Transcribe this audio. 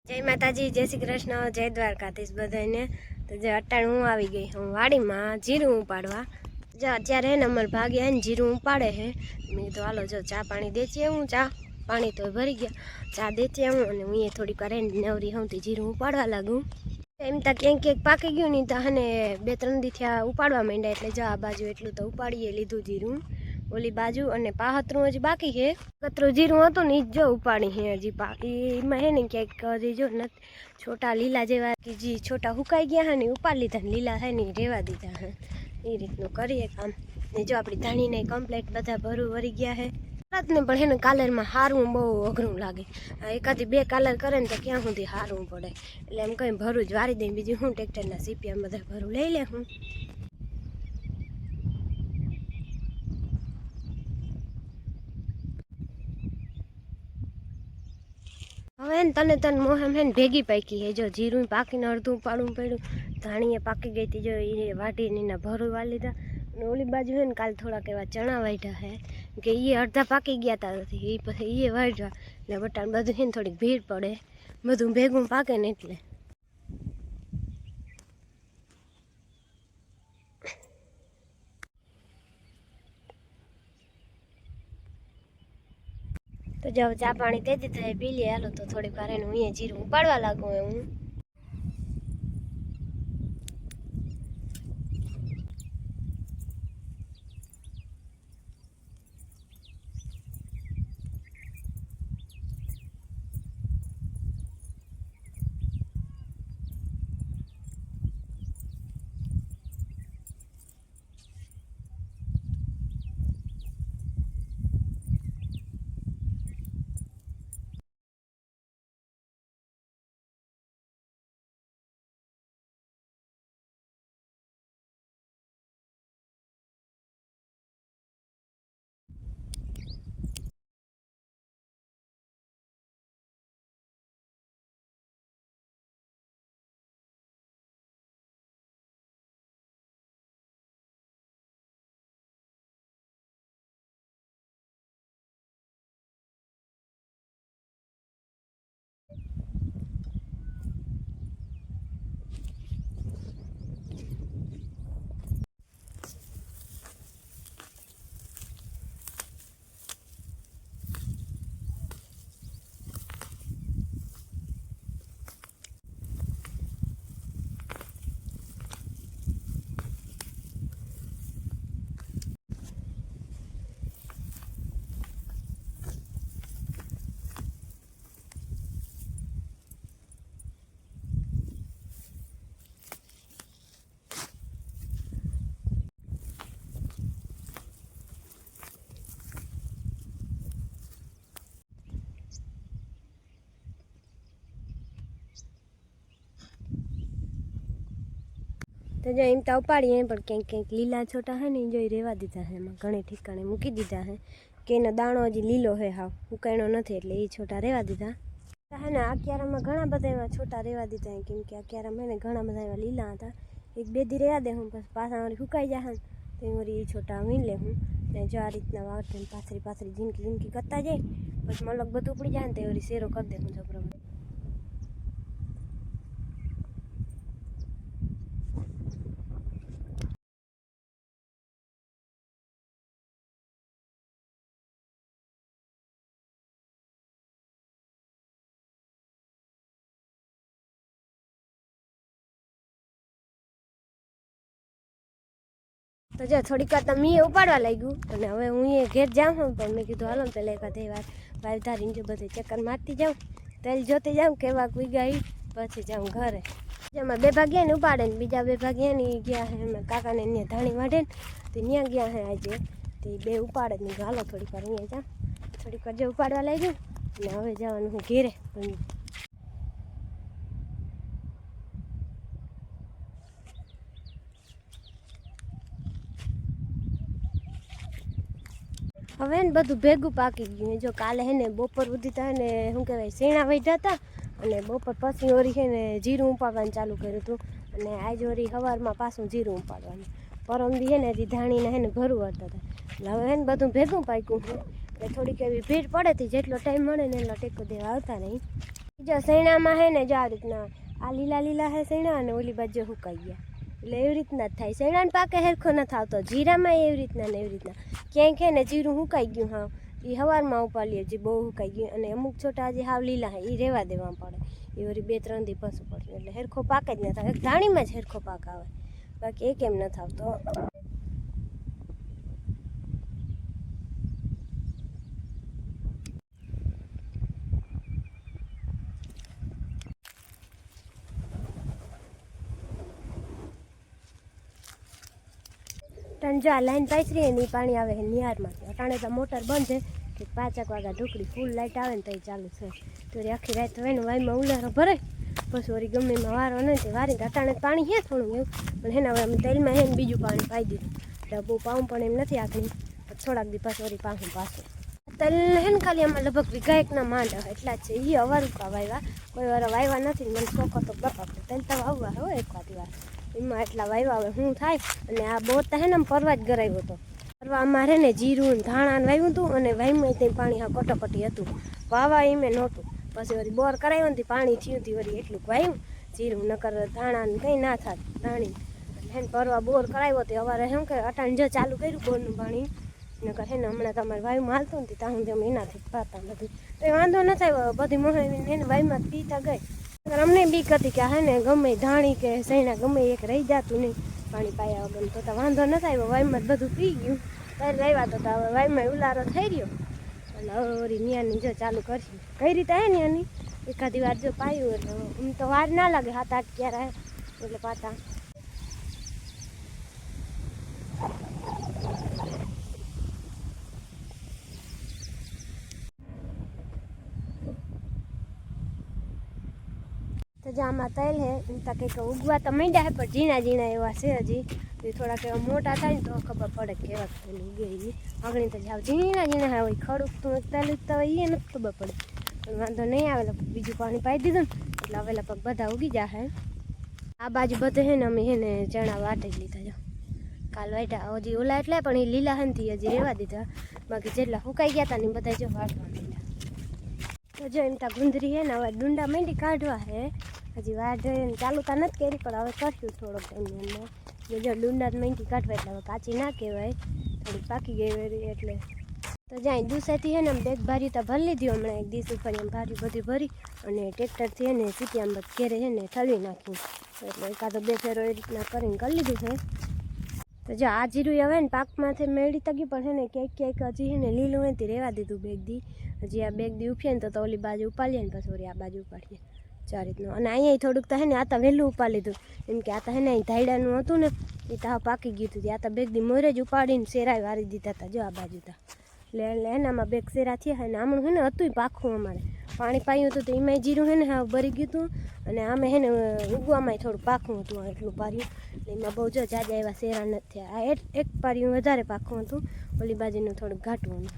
જય માતાજી, જય શ્રી કૃષ્ણ, જય દ્વારકાધીશ બધાને। તો જે અટાણ હું આવી ગઈ હું વાડીમાં જીરું ઉપાડવા। જો અત્યારે હે ને અમાર ભાગ્યા હે ને જીરું ઉપાડે હે। મેં કીધું હાલો જો ચા પાણી દેતી હું, ચા પાણી તો ભરી ગયા, ચા દેતી હું અને હું એ થોડીક વાર નવરી હોઉં તો જીરું ઉપાડવા લાગું। એમ તો ક્યાંક પાકી ગયું નહીં તો હને 2-3 દી થયા ઉપાડવા માંડ્યા, એટલે જો આ બાજુ એટલું તો ઉપાડીએ લીધું જીરું, ઓલી બાજુ અને પાહતરું હજી બાકી છે। કતરું જીરું હતું ને જો ઉપાડી હે હજી એમાં હે ને ક્યાંક હજી જો નથી છોટા લીલા જેવા કે જે છોટા હુકાઈ ગયા હે ને ઉપાડી લીધા ને લીલા હે ને રેવા દીધા હે। એ રીતનું કરીએ કામ ને જો આપણી ધાણીને કમ્પ્લીટ બધા ભરું વરી ગયા હે। ને પણ હે ને કાલરમાં હારવું બહુ અઘરું લાગે, એકાદી 2 કાલર કરે ને તો ક્યાં સુધી હારવું પડે, એટલે એમ કંઈ ભરું જ વારી દઈ, બીજું હું ટ્રેક્ટરના સીપિયા બધા ભરું લઈ લે હું। હવે ને તને મોહમ હે ને ભેગી પાકી હે, જો જીરું પાકીને અડધું પાડવું પડ્યું, ધાણીએ પાકી ગઈ હતી, જો એ વાટીને એના ભરું વાળી લીધા। અને ઓલી બાજુ હે ને કાલ થોડાક એવા ચણા વાઢ્યા હે કે એ અડધા પાકી ગયા હતા, એ પછી એ વાઢ્યા એટલે બટાણ બધું હે ને થોડીક ભીડ પડે, બધું ભેગું પાકે ને એટલે। તો જો ચા પાણી દે દીધા પી લે, હાલો તો થોડીક વાર એને હું જીરું ઉપાડવા લાગું હું। તો જો એમ તો ઉપાડીએ પણ ક્યાંક લીલા છોટા હે ને જો રેવા દીધા હે, એમાં ઘણે ઠીકાણે મૂકી દીધા હે કે એનો દાણો હજી લીલો હે, હાવ ઉકાણો નથી, એટલે એ છોટા રેવા દીધા હે ને। આ ક્યારામાં ઘણા બધા એવા છોટા રેવા દીધા, કેમ કે આ ક્યારામાં ને ઘણા બધા એવા લીલા હતા, 1-2 દી રેવા દે હું, પછી પાછા વળી સુકાઈ જાય તો વળી એ છોટા વીણ લે હું ને। જો આ રીતના વાવટને પાથરી ઝીણકી કરતા જાય, પછી મલક બધું ઉપડી જાય ને તો વળી શેરો કરી દે હું જબરો। તો જો થોડીક વાર તો મીએ ઉપાડવા લાગ્યું અને હવે હું એ ઘેર જાઉં છું, પણ મેં કીધું હાલો પહેલાં એકાદ વાર વાવ ધારીને જો બધે ચક્કર મારતી જાઉં, તેલ જોતી જાઉં કેવા કોઈ ગઈ, પછી જાઉં ઘરે। જેમાં 2 ભાગ્યા ને ઉપાડે ને બીજા 2 ભાગ્યા ને ગયા હે એમાં કાકાને ત્યાં ધાણી વાઢે ને તો ત્યાં ગયા હે આજે, તો 2 ઉપાડે ને હાલો થોડીક વાર અહીંયા જાઉં, થોડીક વાર જો ઉપાડવા લાગ્યું ને હવે જવાનું હું ઘેરે। હવે ને બધું ભેગું પાકી ગયું, જો કાલે હે ને બપોર સુધી તો હે ને શું કહેવાય શેણા વાઢ્યા હતા, અને બપોર પછી ઓરી હે ને જીરું ઉપાડવાનું ચાલુ કર્યું હતું, અને આજ ઓરી સવારમાં પાછું જીરું ઉપાડવાનું, પરમદી હે ને હજી ધાણીને હે ને ભરું વળતા હતા, એટલે હવે હે ને બધું ભેગું પાક્યું છે, એટલે થોડીક એવી ભીડ પડે હતી, જેટલો ટાઈમ મળે ને એટલો ટેકો દેવા આવતા નહીં। જો સૈણામાં હે ને જો આ રીતના આ લીલા લીલા હે સૈણા અને ઓલી બાજુ હુકાઈ ગયા એટલે એવી રીતના જ થાય. સૈણાને પાકે હેરખો નથી આવતો, જીરામાં એવી રીતના ને એવી રીતના ક્યાંય છે ને જીરું હુકાઈ ગયું હા એ સવારમાં ઉપાડીએ જે બહુ હુકાઈ ગયું અને અમુક છોટા જે હાવ લીલા હે એ રહેવા દેવા પડે એ વળી 2-3 દી પશુ પડ્યું એટલે હેરખો પાક જ ન થાય. એક ધાણીમાં જ હેરખો પાક આવે બાકી એ કેમ નથી આવતો. જો આ લાઈન પાથરી ને પાણી આવે નિહારમાંથી અટાણે તો મોટર બંધ છે કે 5 વાગ્યા ઢોકળી ફૂલ લાઇટ આવે ને તો ચાલુ છે તો આખી રાત હોય ને વાયમાં ઉલારો ભરાય પછી વળી ગમે એમાં વારો નથી વારી અટાણે પાણી છે થોડું એવું પણ એના હવે અમે તેલમાં હે ને બીજું પાણી પાઈ દીધું એટલે બહુ પાવું પણ એમ નથી આખરી થોડાક દી પાછું વળી પાછું પાછું તેલ હે ને ખાલી આમાં લગભગ વિઘાયકના માંડ એટલા જ છે એ અવારુકા વાવ્યા કોઈ વાર વાવ્યા નથી મને શોખ હતો બાપા તેલ તો વાવવા હોય એક વાર એમાં એટલા વાવ્યા હવે શું થાય. અને આ બોર તો હે ને પરવા જ ગરાવ્યો હતો પરવા અમારે ને જીરું ધાણા વાવ્યું હતું અને વાયમાં ત્યાં પાણી હા કટોકટી હતું વાવા એમે નહોતું પછી વળી બોર કરાવ્યો ને પાણી થયું હતી વળી એટલું વાવ્યું જીરું નકર ધાણા ને કંઈ ના થાત ધાણી એટલે હે ને પરવા બોર કરાવ્યો હતો અમારે શું કે અટાણ જો ચાલુ કર્યું બોરનું પાણી નકર હે ને હમણાં તમારે વાયુમાં હાલતું નથી ત્યાં અમે એનાથી પાતા બધું તો એ વાંધો ન થાય બધી મોહાવીને એને વાયુમાં પીતા ગઈ. અમને બીક હતી કે હે ને ગમે ધાણી કે સૈણા ગમે એક રહી જતું નહીં પાણી પાયા વગર તો વાંધો ન થાય વાયુમાં જ બધું પી ગયું ત્યારે લાવ્યા તો હવે વાયુમાં ઉલારો થઈ રહ્યો એટલે હવે વળી ન્યાની જો ચાલુ કરશું કઈ રીતે હે ન્યાની એકાદી વાર જો પાયું એટલે એમ તો વાર ના લાગે 7-8 ક્યારે એટલે પાતા. તો જે આમાં તેલ હે એમ તો કંઈક ઉગવા તો માંડ્યા હે પણ ઝીણા ઝીણા એવા છે હજી એ થોડાક એવા મોટા થાય ને તો ખબર પડે કે કેવા તેલ ઉગે એ આગળ તો જાવ ઝીણા ઝીણા હોય ખડું તેલ ઉગતા હોય એ નથી ખબર પડે પણ વાંધો નહીં આવે બીજું પાણી પાઈ દીધું ને એટલે હવે લગભગ બધા ઉગી જશે. આ બાજુ બધે હે ને અમે હે ને ચણા વાટી લીધા જો કાલ વાટ્યા હજી ઓલા એટલે પણ એ લીલા હનથી હજી રહેવા દીધા બાકી જેટલા સુકાઈ ગયા હતા ને બધા જો વાટવા માંડ્યા. તો જો એમ તા ગુંદરી હે ને હવે ડુંડા માંડી કાઢવા હે હજી વાર ચાલુ તો નથી કરી પણ હવે કરશું થોડોક ટાઈમની અંદર જો ડુંડા માંડી કાઢવા એટલે હવે કાચી ના કહેવાય થોડીક પાકી ગઈ એટલે તો જાય દૂસેથી હે ને બેગ ભારી તો ભરી લીધી હમણાં એક દિવસ ઉપર એમ ભારી બધી ભરી અને ટ્રેક્ટરથી હે ને સીટીયામ બધ ઘેરે હે ને ઠલવી નાખ્યું એટલે એકાદો 2 ફેરો એ રીતના કરીને કરી લીધું છે. તો જો આ જીરું હવે ને પાકમાંથી મેળી તગી પણ હે ને ક્યાંક હજી હે ને લીલું નથી રહેવા દીધું બેગ દી હજી આ બેગ દી ઉફીએ ને તો ઓલી બાજુ ઉપાડીએ ને પછી વળી આ બાજુ ઉપાડીએ ચાર રીતનું. અને અહીંયા થોડુંક તો હે ને આ તો વહેલું ઉપાડી લીધું એમ કે આ તો હે ને અહીં ધાયડાનું હતું ને એ તો પાકી ગયું હતું આ તો બેગ દી મોરે જ ઉપાડીને શેરાય વારી દીધા હતા જો આ બાજુ તા એટલે એનામાં બેગ શેરા થયા ને આમણું હે ને હતું પાખું અમારે પાણી પાયું હતું તો એમાંય જીરું હે ને હા ભરી ગયું હતું અને આમે હે ને ઉગવામાં થોડું પાખું હતું એટલું પાર્યું એટલે એમાં બહુ જો જાજા એવા શેરા નથી થયા. આ એક પાર્યું વધારે પાખું હતું ઓલી બાજુનું થોડુંક ઘાટું હતું.